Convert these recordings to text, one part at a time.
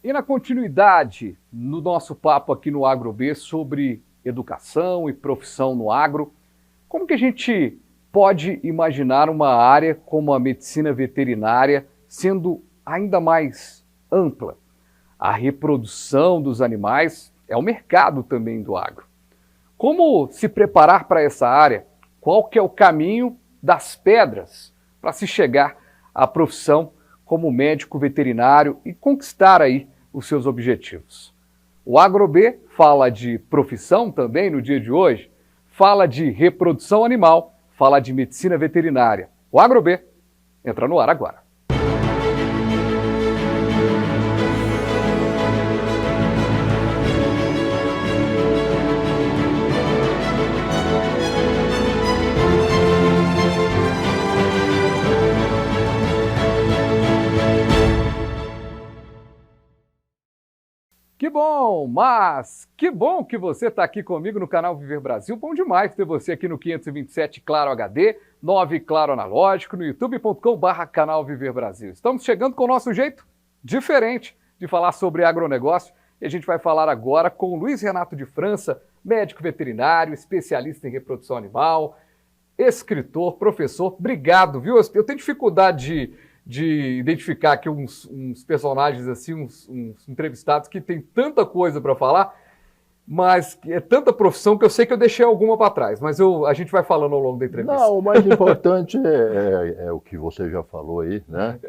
E na continuidade, no nosso papo aqui no AgroB sobre educação e profissão no agro, como que a gente pode imaginar uma área como a medicina veterinária sendo ainda mais ampla? A reprodução dos animais é o mercado também do agro. Como se preparar para essa área? Qual que é o caminho das pedras para se chegar à profissão como médico veterinário e conquistar aí os seus objetivos? O AgroB fala de profissão também no dia de hoje, fala de reprodução animal, fala de medicina veterinária. O AgroB entra no ar agora. Que bom que você está aqui comigo no canal Viver Brasil. Bom demais ter você aqui no 527 Claro HD, 9 Claro Analógico, no youtube.com/canal Viver Brasil. Estamos chegando com o nosso jeito diferente de falar sobre agronegócio e a gente vai falar agora com o Luiz Renato de França, médico veterinário, especialista em reprodução animal, escritor, professor. Obrigado, viu? Eu tenho dificuldade de identificar aqui uns personagens assim, uns entrevistados que tem tanta coisa para falar, mas é tanta profissão que eu sei que eu deixei alguma para trás, mas a gente vai falando ao longo da entrevista. Não, o mais importante é o que você já falou aí, né?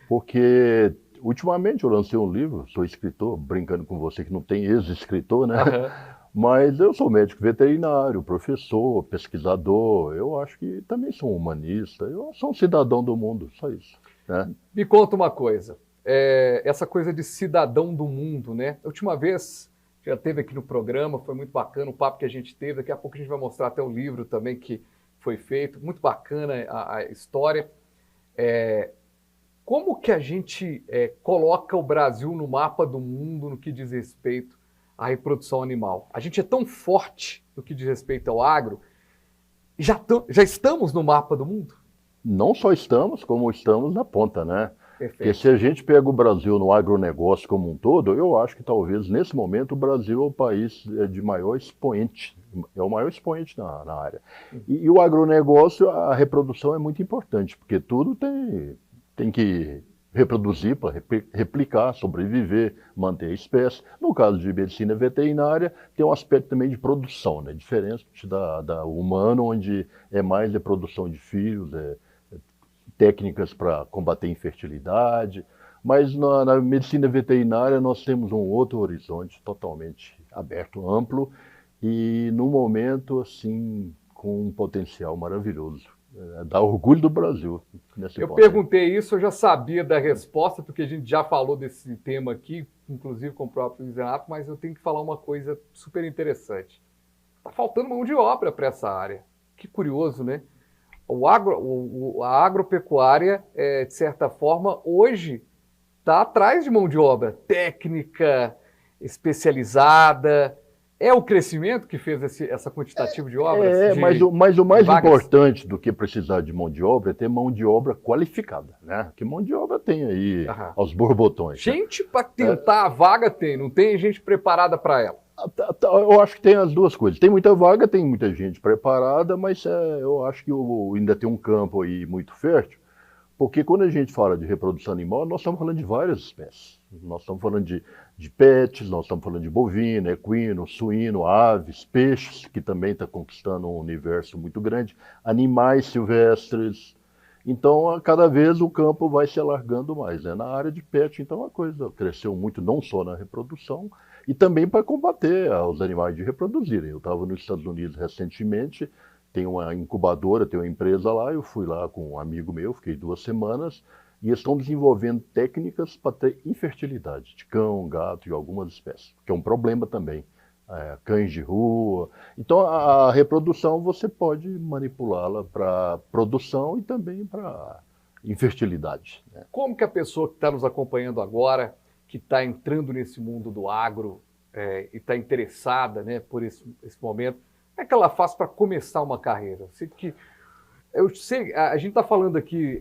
Porque ultimamente eu lancei um livro, sou escritor, brincando com você que não tem ex-escritor, né? Mas eu sou médico veterinário, professor, pesquisador, eu acho que também sou humanista, eu sou um cidadão do mundo, só isso. Né? Me conta uma coisa, essa coisa de cidadão do mundo, né? A última vez já teve aqui no programa, foi muito bacana o papo que a gente teve, daqui a pouco a gente vai mostrar até o livro também que foi feito, muito bacana a história. Como que a gente coloca o Brasil no mapa do mundo no que diz respeito à reprodução animal? A gente é tão forte no que diz respeito ao agro, já estamos no mapa do mundo? Não só estamos, como estamos na ponta, né? Perfeito. Porque se a gente pega o Brasil no agronegócio como um todo, eu acho que talvez nesse momento o Brasil é o país de maior expoente, é o maior expoente na área. E o agronegócio, a reprodução é muito importante, porque tudo tem que reproduzir para replicar, sobreviver, manter a espécie. No caso de medicina veterinária, tem um aspecto também de produção, né? Diferente da humana, onde é mais a produção de filhos, técnicas para combater infertilidade, mas na medicina veterinária nós temos um outro horizonte totalmente aberto, amplo e no momento assim com um potencial maravilhoso. Dá orgulho do Brasil nesse ponto. Eu perguntei isso, eu já sabia da resposta, porque a gente já falou desse tema aqui, inclusive com o próprio Luiz Renato, mas eu tenho que falar uma coisa super interessante. Está faltando mão de obra para essa área. Que curioso, né? A agropecuária, de certa forma, hoje está atrás de mão de obra técnica, especializada. É o crescimento que fez essa quantitativa de obras? Mas o mais importante do que precisar de mão de obra é ter mão de obra qualificada, né? Porque mão de obra tem aí aos borbotões. Gente para tentar a vaga tem, não tem gente preparada para ela. Eu acho que tem as duas coisas. Tem muita vaga, tem muita gente preparada, mas eu acho que ainda tem um campo aí muito fértil, porque quando a gente fala de reprodução animal, nós estamos falando de várias espécies. Nós estamos falando de pets, nós estamos falando de bovino, equino, suíno, aves, peixes, que também está conquistando um universo muito grande, animais silvestres. Então, cada vez o campo vai se alargando mais. Né? Na área de pet, então, a coisa cresceu muito, não só na reprodução, e também para combater os animais de reproduzirem. Eu estava nos Estados Unidos recentemente, tem uma incubadora, tem uma empresa lá, eu fui lá com um amigo meu, fiquei 2 semanas, e eles estão desenvolvendo técnicas para ter infertilidade de cão, gato e algumas espécies, que é um problema também. Cães de rua. Então, a reprodução você pode manipulá-la para produção e também para infertilidade. Né? Como que a pessoa que está nos acompanhando agora, que está entrando nesse mundo do agro e está interessada, né, por esse momento, como é que ela faz para começar uma carreira? Eu sei, a gente está falando aqui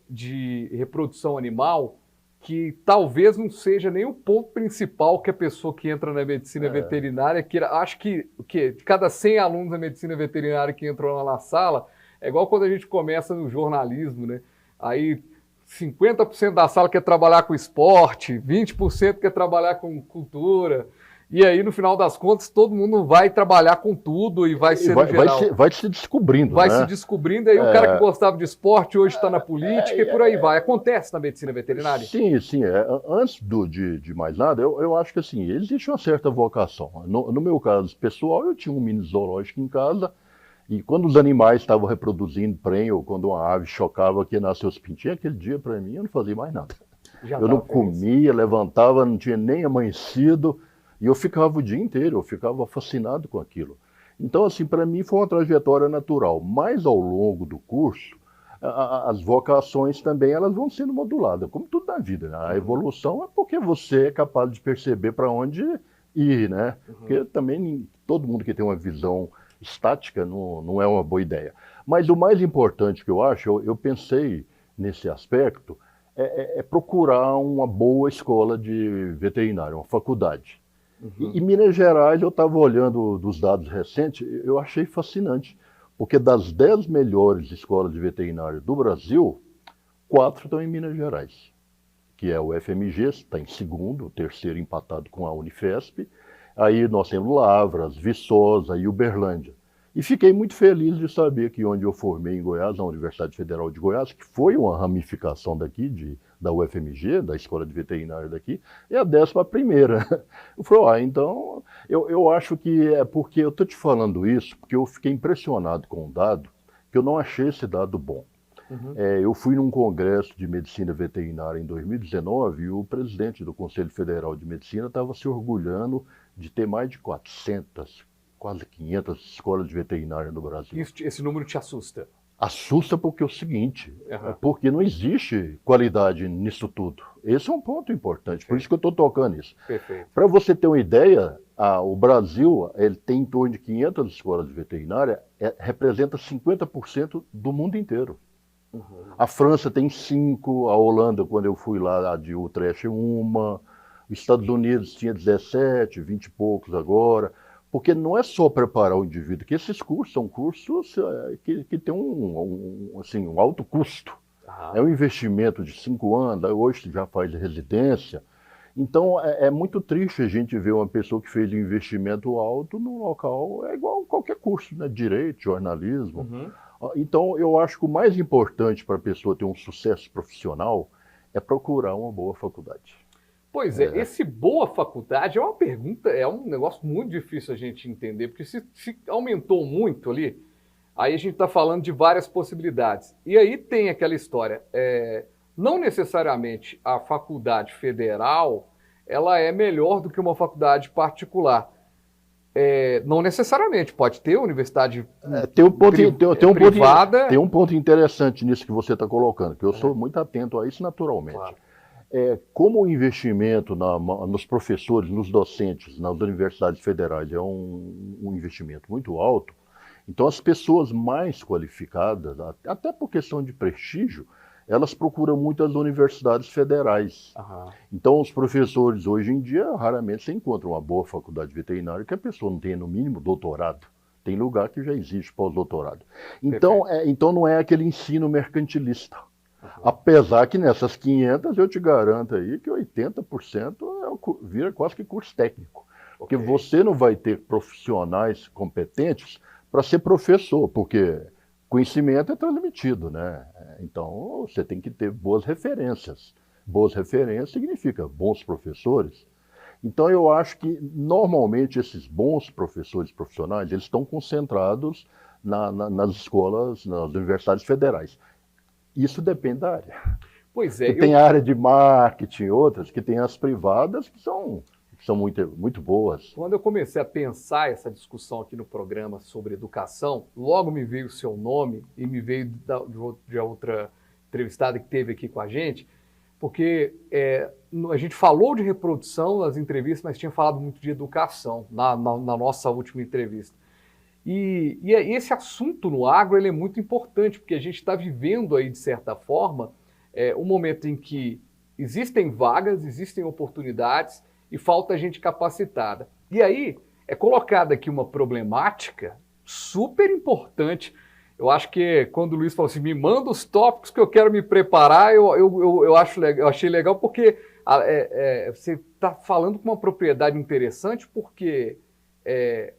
de reprodução animal, que talvez não seja nem o ponto principal que a pessoa que entra na medicina veterinária queira. Acho que de cada 100 alunos da medicina veterinária que entram lá na sala, é igual quando a gente começa no jornalismo, né? Aí 50% da sala quer trabalhar com esporte, 20% quer trabalhar com cultura. E aí, no final das contas, todo mundo vai trabalhar com tudo e vai ser no geral. Vai se descobrindo, vai né? se descobrindo, aí o cara que gostava de esporte hoje está na política e por aí vai. Acontece na medicina veterinária? Sim, sim. Antes de mais nada, eu acho que assim, existe uma certa vocação. No meu caso pessoal, eu tinha um mini zoológico em casa e quando os animais estavam reproduzindo prenha ou quando uma ave chocava que nasceu os pintinhos, aquele dia para mim eu não fazia mais nada. Eu não comia, levantava, não tinha nem amanhecido. E eu ficava o dia inteiro, eu ficava fascinado com aquilo. Então, assim, para mim foi uma trajetória natural. Mas ao longo do curso, as vocações também elas vão sendo moduladas, como tudo na vida, né? A evolução é porque você é capaz de perceber para onde ir, né? Porque também todo mundo que tem uma visão estática não é uma boa ideia. Mas o mais importante que eu acho, eu pensei nesse aspecto, é procurar uma boa escola de veterinária, uma faculdade. Em Minas Gerais, eu estava olhando dos dados recentes, eu achei fascinante, porque das 10 melhores escolas de veterinária do Brasil, 4 estão em Minas Gerais, que é o FMG, está em segundo, o terceiro empatado com a Unifesp, aí nós temos Lavras, Viçosa e Uberlândia. E fiquei muito feliz de saber que onde eu formei em Goiás, na Universidade Federal de Goiás, que foi uma ramificação daqui, da UFMG, da Escola de Veterinária daqui, é a 11ª. Eu falei, então, eu acho que é porque eu estou te falando isso, porque eu fiquei impressionado com um dado, que eu não achei esse dado bom. Eu fui num congresso de medicina veterinária em 2019 e o presidente do Conselho Federal de Medicina estava se orgulhando de ter mais de 400, quase 500 escolas de veterinária no Brasil. Esse número te assusta? Assusta porque é o seguinte, porque não existe qualidade nisso tudo. Esse é um ponto importante, por isso que eu estou tocando isso. Para você ter uma ideia, o Brasil ele tem em torno de 500 escolas de veterinária, representa 50% do mundo inteiro. A França tem 5, a Holanda, quando eu fui lá, a de Utrecht, os Estados Unidos tinha 17, 20 e poucos agora. Porque não é só preparar o indivíduo, que esses cursos são cursos que têm um alto custo. É um investimento de 5 anos, hoje já faz residência. Então é muito triste a gente ver uma pessoa que fez um investimento alto num local, é igual qualquer curso, né? Direito, jornalismo. Então eu acho que o mais importante para a pessoa ter um sucesso profissional é procurar uma boa faculdade. Pois é, esse boa faculdade é uma pergunta, é um negócio muito difícil a gente entender, porque se aumentou muito ali, aí a gente está falando de várias possibilidades. E aí tem aquela história, não necessariamente a faculdade federal, ela é melhor do que uma faculdade particular. Não necessariamente, pode ter universidade privada. Tem um ponto interessante nisso que você está colocando, que eu sou muito atento a isso naturalmente. Claro. Como o investimento nos professores, nos docentes, nas universidades federais é um investimento muito alto, então as pessoas mais qualificadas, até por questão de prestígio, elas procuram muito as universidades federais. Então os professores hoje em dia raramente se encontram uma boa faculdade veterinária que a pessoa não tenha no mínimo doutorado. Tem lugar que já existe pós-doutorado. Então não é aquele ensino mercantilista. Apesar que nessas 500 eu te garanto aí que 80% vira quase que curso técnico. Porque você não vai ter profissionais competentes para ser professor, porque conhecimento é transmitido, né? Então você tem que ter boas referências. Boas referências significa bons professores. Então eu acho que normalmente esses bons professores profissionais, eles estão concentrados nas escolas, nas universidades federais. Isso depende da área. Pois é. Tem a área de marketing, outras que tem as privadas que são muito, muito boas. Quando eu comecei a pensar essa discussão aqui no programa sobre educação, logo me veio o seu nome e me veio de outra entrevistada que teve aqui com a gente, porque a gente falou de reprodução nas entrevistas, mas tinha falado muito de educação na nossa última entrevista. E esse assunto no agro ele é muito importante, porque a gente está vivendo aí, de certa forma, um momento em que existem vagas, existem oportunidades e falta gente capacitada. E aí é colocada aqui uma problemática super importante. Eu acho que quando o Luiz falou assim, me manda os tópicos que eu quero me preparar, eu achei legal porque você está falando com uma propriedade interessante, porque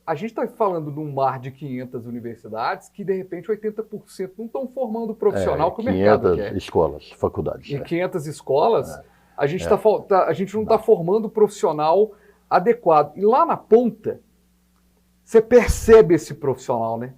a gente está falando de um mar de 500 universidades que, de repente, 80% não estão formando o profissional que o mercado quer. 500 escolas, faculdades. E 500 escolas, a gente não está formando o profissional adequado. E lá na ponta, você percebe esse profissional, né?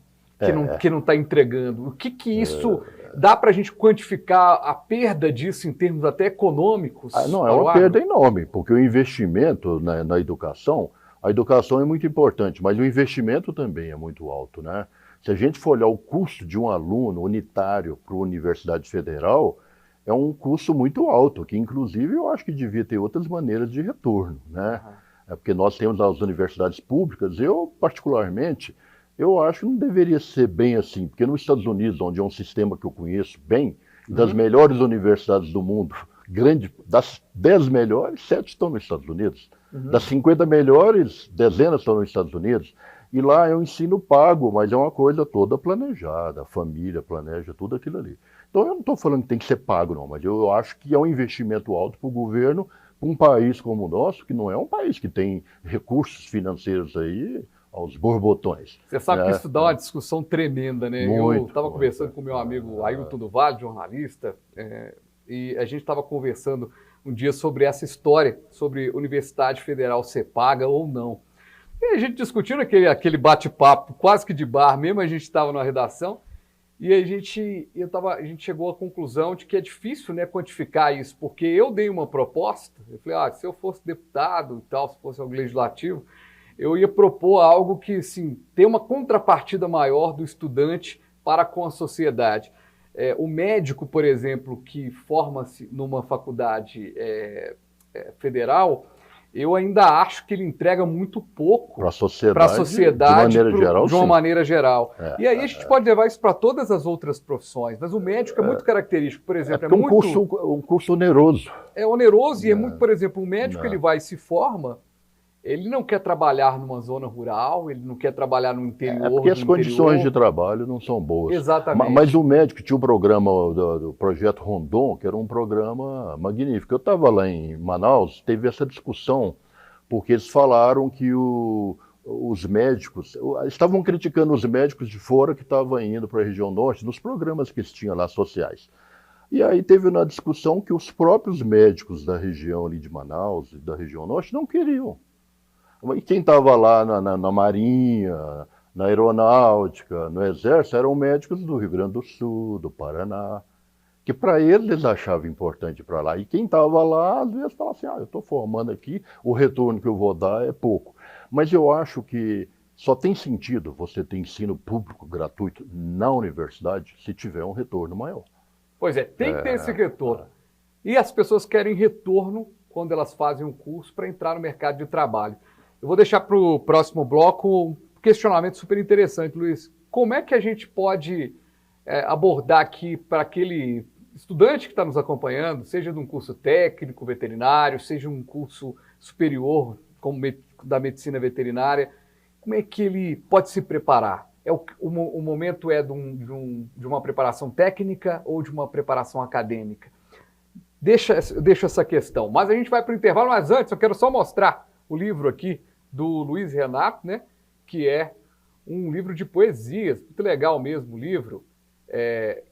Que não está entregando. O que isso dá para a gente quantificar a perda disso em termos até econômicos? Não, é uma perda enorme, porque o investimento na educação, a educação é muito importante, mas o investimento também é muito alto, né? Se a gente for olhar o custo de um aluno unitário para a Universidade Federal, é um custo muito alto, que inclusive eu acho que devia ter outras maneiras de retorno, né? É porque nós temos as universidades públicas, eu particularmente, eu acho que não deveria ser bem assim, porque nos Estados Unidos, onde é um sistema que eu conheço bem, das melhores universidades do mundo, das 10 melhores, 7 estão nos Estados Unidos. Das 50 melhores, dezenas estão nos Estados Unidos. E lá é um ensino pago, mas é uma coisa toda planejada, a família planeja tudo aquilo ali. Então eu não estou falando que tem que ser pago não, mas eu acho que é um investimento alto para o governo, para um país como o nosso, que não é um país que tem recursos financeiros aí aos borbotões. Você sabe que isso dá uma discussão tremenda, né? Eu estava conversando com meu amigo Ailton do Vale, jornalista, e a gente estava conversando um dia sobre essa história, sobre Universidade Federal ser paga ou não. E a gente discutindo aquele bate-papo, quase que de bar mesmo, a gente estava na redação, e a gente chegou à conclusão de que é difícil, né, quantificar isso, porque eu dei uma proposta, eu falei, se eu fosse deputado e tal, se fosse algo legislativo, eu ia propor algo que, assim, tem uma contrapartida maior do estudante para com a sociedade. O médico, por exemplo, que forma-se numa faculdade federal, eu ainda acho que ele entrega muito pouco para a sociedade de uma maneira geral. E aí a gente pode levar isso para todas as outras profissões, mas o médico é muito característico, por exemplo. Um curso oneroso. É oneroso e é muito, por exemplo, o médico ele vai e se forma, ele não quer trabalhar numa zona rural, ele não quer trabalhar no interior. Porque as condições de trabalho não são boas. Exatamente. Mas o médico tinha um programa do Projeto Rondon, que era um programa magnífico. Eu estava lá em Manaus, teve essa discussão, porque eles falaram que os médicos, estavam criticando os médicos de fora que estavam indo para a região norte, nos programas que eles tinham lá sociais. E aí teve uma discussão que os próprios médicos da região ali de Manaus e da região norte não queriam. E quem estava lá na Marinha, na Aeronáutica, no Exército, eram médicos do Rio Grande do Sul, do Paraná, que para eles achavam importante ir para lá. E quem estava lá, às vezes, falava assim, eu estou formando aqui, o retorno que eu vou dar é pouco. Mas eu acho que só tem sentido você ter ensino público gratuito na universidade se tiver um retorno maior. Pois é, tem que ter esse retorno. E as pessoas querem retorno quando elas fazem um curso para entrar no mercado de trabalho. Eu vou deixar para o próximo bloco um questionamento super interessante, Luiz. Como é que a gente pode abordar aqui para aquele estudante que está nos acompanhando, seja de um curso técnico veterinário, seja um curso superior como da medicina veterinária, como é que ele pode se preparar? O momento é de uma preparação técnica ou de uma preparação acadêmica? Deixa essa questão. Mas a gente vai para o intervalo, mas antes eu quero só mostrar o livro aqui do Luiz Renato, né, que é um livro de poesias, muito legal mesmo o livro,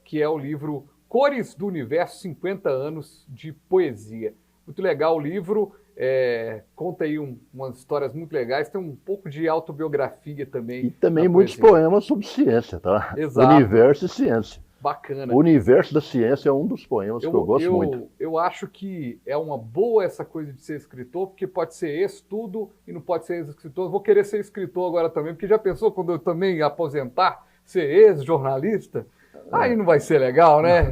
que é o livro Cores do Universo, 50 anos de poesia. Muito legal o livro, conta aí umas histórias muito legais, tem um pouco de autobiografia também. E também muitos poemas sobre ciência, tá? Exato. Universo e ciência. Bacana. O Universo da Ciência é um dos poemas que eu gosto muito. Eu acho que é uma boa essa coisa de ser escritor, porque pode ser ex-tudo e não pode ser ex-escritor. Eu vou querer ser escritor agora também, porque já pensou quando eu também aposentar, ser ex-jornalista? Aí não vai ser legal, né?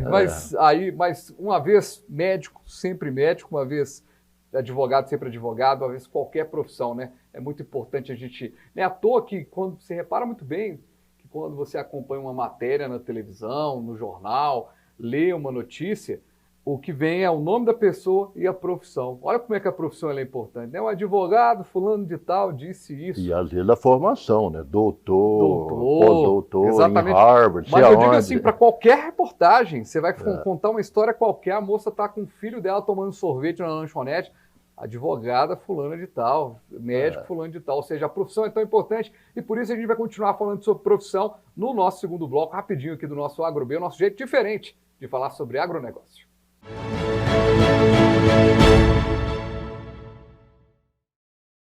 Mas uma vez médico, sempre médico, uma vez advogado, sempre advogado, uma vez qualquer profissão, né? É muito importante a gente... Não é à toa que quando você repara muito bem, quando você acompanha uma matéria na televisão, no jornal, lê uma notícia, O que vem é o nome da pessoa e a profissão. Olha como é que a profissão é importante, né? O advogado, fulano de tal, disse isso. E às vezes a formação, né? Doutor, pós-doutor, exatamente. em Harvard, Mas sei eu digo aonde. assim, para qualquer reportagem, você vai contar uma história qualquer, a moça está com o filho dela tomando sorvete na lanchonete, advogada fulana de tal, médico fulano de tal, ou seja, a profissão é tão importante e por isso a gente vai continuar falando sobre profissão no nosso segundo bloco, rapidinho aqui do nosso AgroB, o nosso jeito diferente de falar sobre agronegócio.